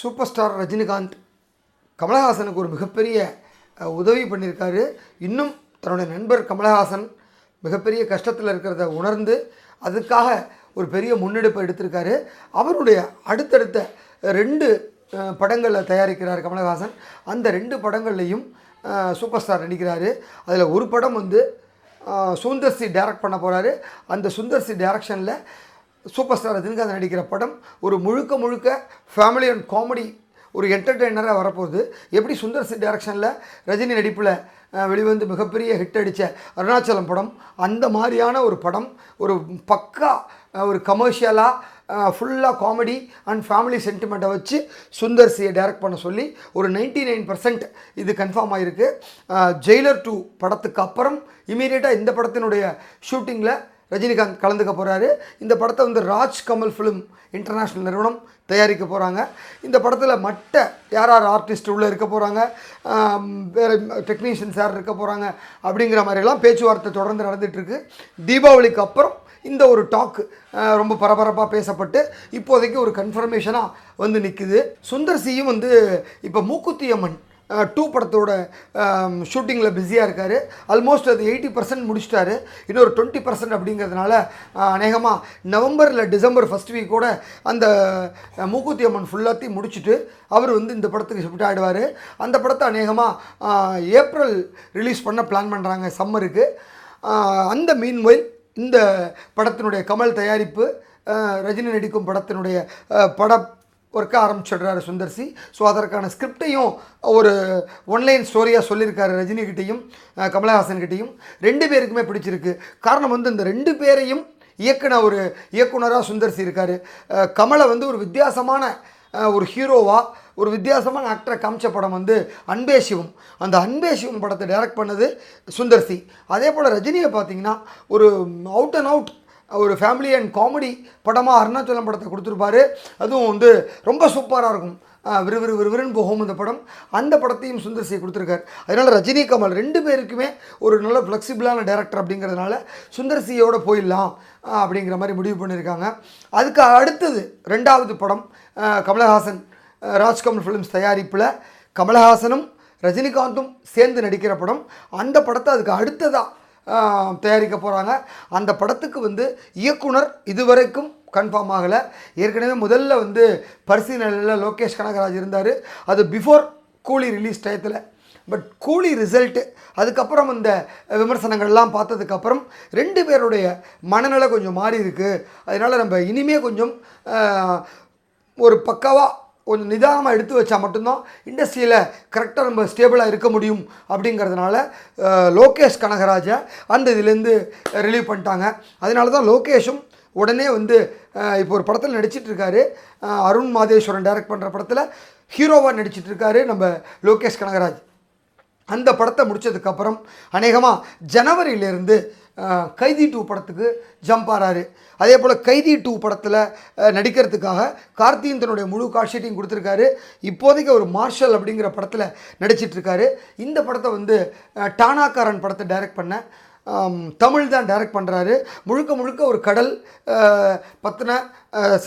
Super star Rajinikanth கமலஹாசனுக்கு ஒரு மிகப்பெரிய உதவி பண்ணியிருக்காரு. இன்னும் தன்னுடைய நண்பர் கமலஹாசன் மிகப்பெரிய கஷ்டத்தில் இருக்கிறத உணர்ந்து அதுக்காக ஒரு பெரிய முன்னெடுப்பை எடுத்திருக்காரு. அவருடைய அடுத்தடுத்த 2 படங்களில் தயாரிக்கிறார் கமலஹாசன். அந்த 2 படங்கள்லையும் சூப்பர் ஸ்டார் நடிக்கிறாரு. அதில் ஒரு படம் வந்து சுந்தர் சி டைரக்ட் பண்ண போகிறாரு. அந்த சுந்தர் சி டைரக்ஷனில் சூப்பர் ஸ்டார் ரஜினிகாந்த் நடிக்கிற படம் ஒரு முழுக்க ஃபேமிலி அண்ட் காமெடி ஒரு என்டர்டெய்னராக வரப்போகுது. எப்படி சுந்தர் சி டைரக்ஷனில் ரஜினி நடிப்பில் வெளிவந்து மிகப்பெரிய ஹிட் அடித்த அருணாச்சலம் படம், அந்த மாதிரியான ஒரு படம், ஒரு பக்கா ஒரு கமர்ஷியலாக ஃபுல்லாக காமெடி அண்ட் ஃபேமிலி சென்டிமெண்ட்டை வச்சு சுந்தர் சியை டைரக்ட் பண்ண சொல்லி ஒரு 99% இது கன்ஃபார்ம் ஆகிருக்கு. ஜெயிலர் 2 படத்துக்கு அப்புறம் இமீடியட்டாக இந்த படத்தினுடைய ஷூட்டிங்கில் ரஜினிகாந்த் கலந்துக்க போகிறாரு. இந்த படத்தை வந்து ராஜ் கமல் ஃபிலிம் இன்டர்நேஷ்னல் நிறுவனம் தயாரிக்க போகிறாங்க. இந்த படத்தில் மற்ற யார் ஆர்டிஸ்ட் உள்ளே இருக்க போகிறாங்க, வேறு டெக்னீஷியன்ஸ் யார் இருக்க போகிறாங்க அப்படிங்கிற மாதிரிலாம் பேச்சுவார்த்தை தொடர்ந்து நடந்துகிட்ருக்கு. தீபாவளிக்கு அப்புறம் இந்த ஒரு டாக்கு ரொம்ப பரபரப்பாக பேசப்பட்டு இப்போதைக்கு ஒரு கன்ஃபர்மேஷனாக வந்து நிற்குது. சுந்தர் சியும் வந்து இப்போ மூக்குத்தி அம்மன் 2 படத்தோட ஷூட்டிங்கில் பிஸியாக இருக்கார். ஆல்மோஸ்ட் அது 80% முடிச்சிட்டாரு. இன்னொரு 20% அப்படிங்கிறதுனால அநேகமாக நவம்பர் இல்லை டிசம்பர் ஃபஸ்ட் வீக்கோட அந்த மூக்குத்தி அம்மன் ஃபுல்லாத்தையும் முடிச்சுட்டு அவர் வந்து இந்த படத்துக்கு ஷிஃப்ட் ஆகிடுவார். அந்த படத்தை அநேகமாக ஏப்ரல் ரிலீஸ் பண்ண பிளான் பண்ணுறாங்க சம்மருக்கு. அந்த மீன்வைல் இந்த படத்தினுடைய கமல் தயாரிப்பு ரஜினி நடிக்கும் படத்தினுடைய ஒர்க்க ஆரம்பிச்சிடுறாரு சுந்தர் சி. ஸோ அதற்கான ஸ்கிரிப்டையும் ஒரு ஒன்லைன் ஸ்டோரியாக சொல்லியிருக்காரு ரஜினிகிட்டையும் கமலஹாசன்கிட்டையும். 2 பேருக்குமே பிடிச்சிருக்கு. காரணம் வந்து இந்த 2 பேரையும் இயக்குன ஒரு இயக்குனராக சுந்தர் சி இருக்கார். கமலை வந்து ஒரு வித்தியாசமான ஒரு ஹீரோவாக ஒரு வித்தியாசமான ஆக்டரை காமிச்ச படம் வந்து அன்பே சிவம். அந்த அன்பே சிவம் படத்தை டைரக்ட் பண்ணது சுந்தர் சி. அதே போல் ரஜினியை பார்த்திங்கன்னா ஒரு அவுட் அண்ட் அவுட் ஒரு ஃபேமிலி அண்ட் காமெடி படமாக அருணாச்சலம் படத்தை கொடுத்துருப்பாரு. அதுவும் வந்து ரொம்ப சூப்பராக இருக்கும். விறுவிறுன்னு போகும் இந்த படம். அந்த படத்தையும் சுந்தர் சி கொடுத்துருக்காரு. அதனால் ரஜினி கமல் 2 பேருக்குமே ஒரு நல்ல ஃப்ளெக்சிபிளான டைரக்டர் அப்படிங்கிறதுனால சுந்தர் சியோடு போயிடலாம் அப்படிங்கிற மாதிரி முடிவு பண்ணியிருக்காங்க. அதுக்கு அடுத்தது 2வது படம் கமலஹாசன் ராஜ்கமல் ஃபிலிம்ஸ் தயாரிப்பில் கமலஹாசனும் ரஜினிகாந்தும் சேர்ந்து நடிக்கிற படம். அந்த படத்தை அதுக்கு அடுத்ததாக தயாரிக்க போகிறாங்க. அந்த படத்துக்கு வந்து இயக்குனர் இதுவரைக்கும் கன்ஃபார்ம் ஆகலை. ஏற்கனவே முதல்ல வந்து பரிசீலனையில் லோகேஷ் கனகராஜ் இருந்தார். அது பிஃபோர் கூலி ரிலீஸ் டயத்தில். பட் கூலி ரிசல்ட்டு அதுக்கப்புறம் இந்த விமர்சனங்கள்லாம் பார்த்ததுக்கப்புறம் 2 பேருடைய மனநிலை கொஞ்சம் மாறி இருக்குது. அதனால் நம்ம இனிமேல் கொஞ்சம் ஒரு பக்காவாக கொஞ்சம் நிதானமாக எடுத்து வச்சா மட்டும்தான் இண்டஸ்ட்ரியில் கரெக்டாக நம்ம ஸ்டேபிளாக இருக்க முடியும் அப்படிங்கிறதுனால லோகேஷ் கனகராஜை அந்த இதுலேருந்து ரிலீவ் பண்ணிட்டாங்க. அதனால தான் லோகேஷும் உடனே வந்து இப்போ ஒரு படத்தில் நடிச்சிட்ருக்காரு. அருண் மாதேஸ்வரன் டைரக்ட் பண்ணுற படத்தில் ஹீரோவாக நடிச்சிட்ருக்காரு நம்ம லோகேஷ் கனகராஜ். அந்த படத்தை முடித்ததுக்கப்புறம் அநேகமாக ஜனவரியிலேருந்து கைதி 2 படத்துக்கு ஜம்ப் ஆறாரு. அதே போல் கைதி 2 படத்தில் நடிக்கிறதுக்காக கார்த்தியின் தன்னுடைய முழு காட்ஷீட்டையும் கொடுத்துருக்காரு. இப்போதைக்கு ஒரு மார்ஷல் அப்படிங்கிற படத்தில் நடிச்சிட்ருக்காரு. இந்த படத்தை வந்து டானாக்காரன் படத்தை டைரக்ட் பண்ண தமிழ் தான் டைரக்ட் பண்ணுறாரு. முழுக்க ஒரு கடல் பற்றின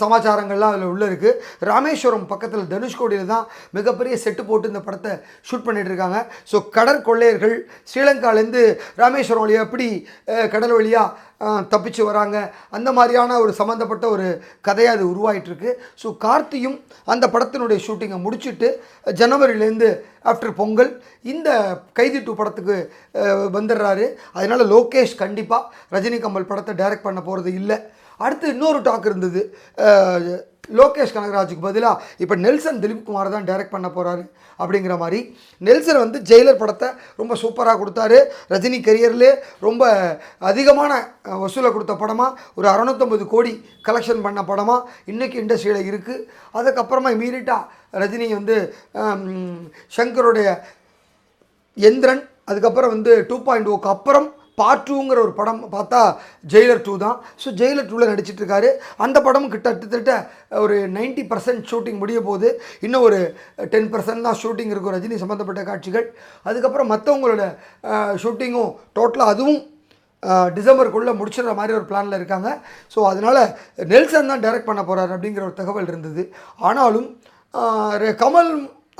சமாச்சாரங்கள்லாம் அதில் உள்ளே இருக்குது. ராமேஸ்வரம் பக்கத்தில் தனுஷ்கோடியில் தான் மிகப்பெரிய செட்டு போட்டு இந்த படத்தை ஷூட் பண்ணிகிட்ருக்காங்க. ஸோ கடற்கொள்ளையர்கள் ஸ்ரீலங்காலேருந்து ராமேஸ்வரம் வழியாக எப்படி கடல் வழியாக தப்பிச்சு வராங்க, அந்த மாதிரியான ஒரு சம்மந்தப்பட்ட ஒரு கதையாக அது உருவாகிட்டுருக்கு. ஸோ கார்த்தியும் அந்த படத்தினுடைய ஷூட்டிங்கை முடிச்சுட்டு ஜனவரியிலேருந்து ஆஃப்டர் பொங்கல் இந்த கைதி 2 படத்துக்கு வந்துடுறாரு. அதனால் லோகேஷ் கண்டிப்பாக ரஜினி கமல் படத்தை டைரக்ட் பண்ண போகிறது இல்லை. அடுத்து இன்னொரு டாக் இருந்தது. லோகேஷ் கனகராஜுக்கு பதிலாக இப்போ நெல்சன் திலீப்குமார் தான் டைரக்ட் பண்ண போகிறாரு அப்படிங்கிற மாதிரி. நெல்சன் வந்து ஜெயிலர் படத்தை ரொம்ப சூப்பராக கொடுத்தாரு. ரஜினி கரியர்லே ரொம்ப அதிகமான வசூலை கொடுத்த படமாக ஒரு 650 கோடி கலெக்ஷன் பண்ண படமாக இன்றைக்கி இண்டஸ்ட்ரியில் இருக்குது. அதுக்கப்புறமா இமீடியட்டாக ரஜினி வந்து ஷங்கருடைய எந்திரன், அதுக்கப்புறம் வந்து 2.0க்கு அப்புறம் பார்ட் 2ங்கிற ஒரு படம் பார்த்தா ஜெயிலர் 2 தான். ஸோ ஜெயிலர் 2ல் நடிச்சிட்ருக்காரு. அந்த படம் கிட்டத்தட்ட ஒரு 90% ஷூட்டிங் முடிய போகுது. இன்னும் ஒரு 10% தான் ஷூட்டிங் இருக்கும் ரஜினி சம்மந்தப்பட்ட காட்சிகள். அதுக்கப்புறம் மற்றவங்களோட ஷூட்டிங்கும் டோட்டலாக அதுவும் டிசம்பருக்குள்ளே முடிச்சிடுற மாதிரி ஒரு பிளானில் இருக்காங்க. ஸோ அதனால் நெல்சன் தான் டைரக்ட் பண்ண போகிறார் அப்படிங்கிற ஒரு தகவல் இருந்தது. ஆனாலும் கமல்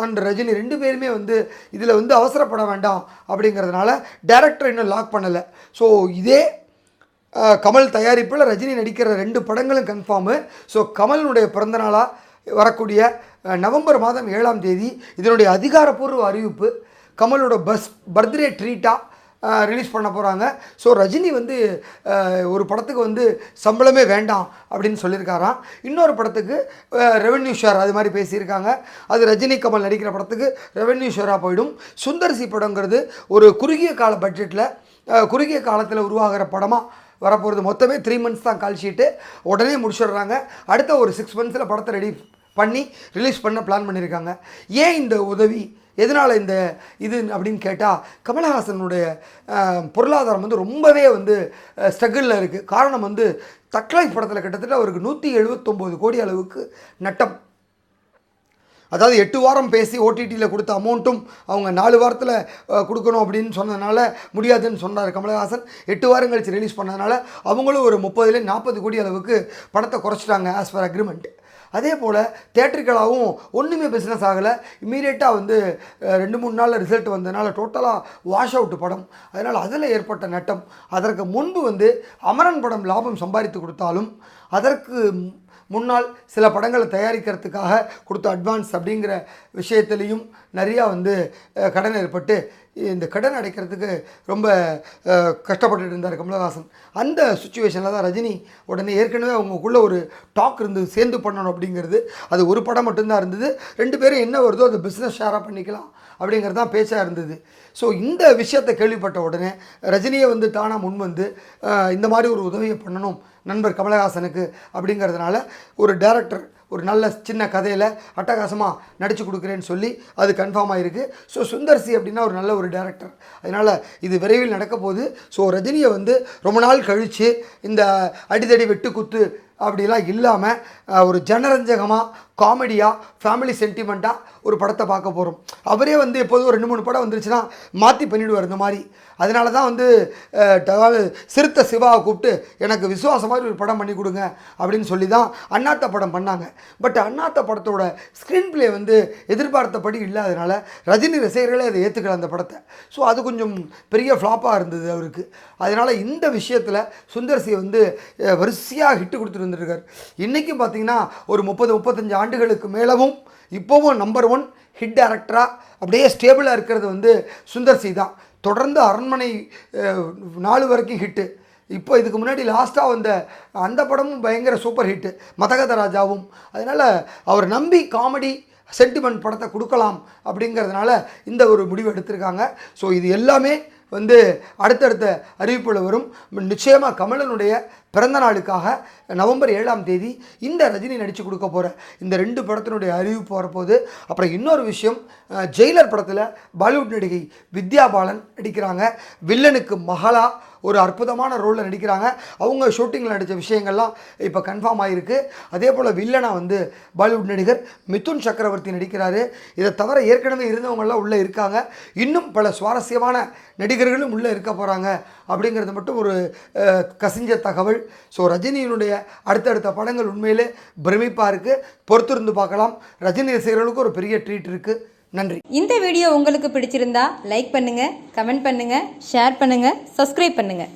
அண்ட் ரஜினி 2 பேருமே வந்து இதில் வந்து அவசரப்பட வேண்டாம் அப்படிங்கிறதுனால டைரக்டர் இன்னும் லாக் பண்ணலை. ஸோ இதே கமல் தயாரிப்பில் ரஜினி நடிக்கிற 2 படங்களும் கன்ஃபார்மு. ஸோ கமலினுடைய பிறந்தநாளாக வரக்கூடிய நவம்பர் மாதம் 7ஆம் தேதி இதனுடைய அதிகாரப்பூர்வ அறிவிப்பு கமலோட பர்த்டே ட்ரீட்டாக ரிலீஸ் பண்ண போகிறாங்க. ஸோ ரஜினி வந்து ஒரு படத்துக்கு வந்து சம்பளமே வேண்டாம் அப்படின்னு சொல்லியிருக்காராம். இன்னொரு படத்துக்கு ரெவென்யூ ஷேர் அது மாதிரி பேசியிருக்காங்க. அது ரஜினி கமல் நடிக்கிற படத்துக்கு ரெவென்யூ ஷேராக போயிடும். சுந்தர்சி படங்கிறது ஒரு குறுகிய கால பட்ஜெட்டில் குறுகிய காலத்தில் உருவாகிற படமாக வரப்போகிறது. மொத்தமே 3 மந்த்ஸ் தான் கால் ஷீட்டு, உடனே முடிச்சிடுறாங்க. அடுத்த ஒரு 6 மந்த்ஸில் படத்தை ரெடி பண்ணி ரிலீஸ் பண்ண பிளான் பண்ணியிருக்காங்க. ஏன் இந்த உதவி, எதனால் இந்த இது அப்படின்னு கேட்டால், கமலஹாசனுடைய பொருளாதாரம் வந்து ரொம்பவே வந்து ஸ்ட்ரகிளில் இருக்குது. காரணம் வந்து தக்லைஃப் படத்தில் கிட்டத்தட்ட அவருக்கு 179 கோடி அளவுக்கு நட்டம். அதாவது 8 வாரம் பேசி ஓடிடியில் கொடுத்த அமௌண்ட்டும் அவங்க 4 வாரத்தில் கொடுக்கணும் அப்படின்னு சொன்னதுனால முடியாதுன்னு சொன்னார் கமலஹாசன். 8 வாரம் கழித்து ரிலீஸ் பண்ணதுனால அவங்களும் ஒரு 30-40 கோடி அளவுக்கு பணத்தை குறைச்சிட்டாங்க ஆஸ் பர் அக்ரிமெண்ட். அதே போல் தேட்டருக்களாகவும் ஒன்றுமே பிஸ்னஸ் ஆகலை. இம்மீடியட்டாக வந்து 2-3 நாளில் ரிசல்ட் வந்ததுனால டோட்டலாக வாஷ் அவுட் படம். அதனால் அதில் ஏற்பட்ட நட்டம். அதற்கு முன்பு வந்து அமரன் படம் லாபம் சம்பாதித்து கொடுத்தாலும் அதற்கு முன்னால் சில படங்களை தயாரிக்கிறதுக்காக கொடுத்த அட்வான்ஸ் அப்படிங்கிற விஷயத்துலேயும் நிறையா வந்து கடன் ஏற்பட்டு இந்த கடன் அடைக்கிறதுக்கு ரொம்ப கஷ்டப்பட்டு இருந்தார் கமலஹாசன். அந்த சுச்சுவேஷனில் தான் ரஜினி உடனே ஏற்கனவே அவங்களுக்குள்ள ஒரு டாக் இருந்தது, சேர்ந்து பண்ணணும் அப்படிங்கிறது. அது ஒரு படம் மட்டும்தான் இருந்தது. 2 பேரும் என்ன வருதோ அதை பிஸ்னஸ் ஷேராக பண்ணிக்கலாம் அப்படிங்கிறது தான் பேச்சாக இருந்தது. ஸோ இந்த விஷயத்தை கேள்விப்பட்ட உடனே ரஜினியை வந்து தானாக முன் வந்து இந்த மாதிரி ஒரு உதவியை பண்ணணும் நண்பர் கமலஹாசனுக்கு அப்படிங்கிறதுனால ஒரு டைரக்டர் ஒரு நல்ல சின்ன கதையில் அட்டகாசமாக நடித்து கொடுக்குறேன்னு சொல்லி அது கன்ஃபார்ம் ஆகிருக்கு. ஸோ சுந்தர்சி அப்படின்னா ஒரு நல்ல ஒரு டைரக்டர், அதனால் இது விரைவில் நடக்க போகுது. ஸோ ரஜினியை வந்து ரொம்ப நாள் கழித்து இந்த அடிதடி வெட்டு குத்து அப்படிலாம் இல்லாமல் ஒரு ஜனரஞ்சகமாக காமெடியாக ஃபேமிலி சென்டிமெண்ட்டாக ஒரு படத்தை பார்க்க போகிறோம். அவரே வந்து எப்போதும் ஒரு 2-3 படம் வந்துருச்சுன்னா மாற்றி பண்ணிவிடுவார் இந்த மாதிரி. அதனால தான் வந்து சிறுத்தை சிவாவை கூப்பிட்டு எனக்கு விசுவாசம் மாதிரி ஒரு படம் பண்ணி கொடுங்க அப்படின்னு சொல்லி தான் அண்ணாத்த படம் பண்ணாங்க. பட் அண்ணாத்த படத்தோட ஸ்க்ரீன் பிளே வந்து எதிர்பார்த்தபடி இல்லாதனால ரஜினி ரசிகர்களே அதை ஏற்றுக்கல அந்த படத்தை. ஸோ அது கொஞ்சம் பெரிய ஃப்ளாப்பாக இருந்தது அவருக்கு. அதனால் இந்த விஷயத்தில் சுந்தர்சி வந்து வரிசையாக ஹிட்டு கொடுத்துட்டு வந்துருக்கார். இன்றைக்கும் பார்த்திங்கன்னா ஒரு 30-35 ஆண்டுகளுக்கு மேலவும் இப்போவும் நம்பர் 1 ஹிட் டைரக்டராக அப்படியே ஸ்டேபிளாக இருக்கிறது வந்து சுந்தர்சி தான். தொடர்ந்து அரண்மனை 4 வரைக்கும் ஹிட்டு. இப்போ இதுக்கு முன்னாடி லாஸ்ட்டாக வந்த அந்த படமும் பயங்கர சூப்பர் ஹிட்டு, மதகத ராஜாவும். அதனால் அவர் நம்பி காமெடி சென்டிமெண்ட் படத்தை கொடுக்கலாம் அப்படிங்கிறதுனால இந்த ஒரு முடிவு எடுத்திருக்காங்க. ஸோ இது எல்லாமே வந்து அடுத்தடுத்த அறிவிப்பில் வரும். நிச்சயமாக கமலனுடைய பிறந்த நாளுக்காக நவம்பர் 7ஆம் தேதி இந்த ரஜினி நடித்து கொடுக்க போகிற இந்த 2 படத்தினுடைய அறிவிப்பு வரப்போகுது. அப்புறம் இன்னொரு விஷயம், ஜெயிலர் படத்தில் பாலிவுட் நடிகை வித்யா பாலன் நடிக்கிறாங்க. வில்லனுக்கு மகளா ஒரு அற்புதமான ரோலில் நடிக்கிறாங்க. அவங்க ஷூட்டிங்கில் நடித்த விஷயங்கள்லாம் இப்போ கன்ஃபார்ம் ஆகிருக்கு. அதே போல் வில்லனாக வந்து பாலிவுட் நடிகர் மிதுன் சக்கரவர்த்தி நடிக்கிறாரு. இதை தவிர ஏற்கனவே இருந்தவங்கள்லாம் உள்ளே இருக்காங்க. இன்னும் பல சுவாரஸ்யமான நடிகர்களும் உள்ளே இருக்க போகிறாங்க அப்படிங்கிறது மட்டும் ஒரு கசிஞ்ச தகவல். ஸோ ரஜினியினுடைய அடுத்தடுத்த படங்கள் உண்மையிலே பிரமிப்பாக இருக்குது. பொறுத்திருந்து பார்க்கலாம். ரஜினி ரசிகர்களுக்கு ஒரு பெரிய ட்ரீட் இருக்குது. நன்றி. இந்த வீடியோ உங்களுக்கு பிடிச்சிருந்தா லைக் பண்ணுங்கள், கமெண்ட் பண்ணுங்கள், ஷேர் பண்ணுங்கள், சப்ஸ்கிரைப் பண்ணுங்கள்.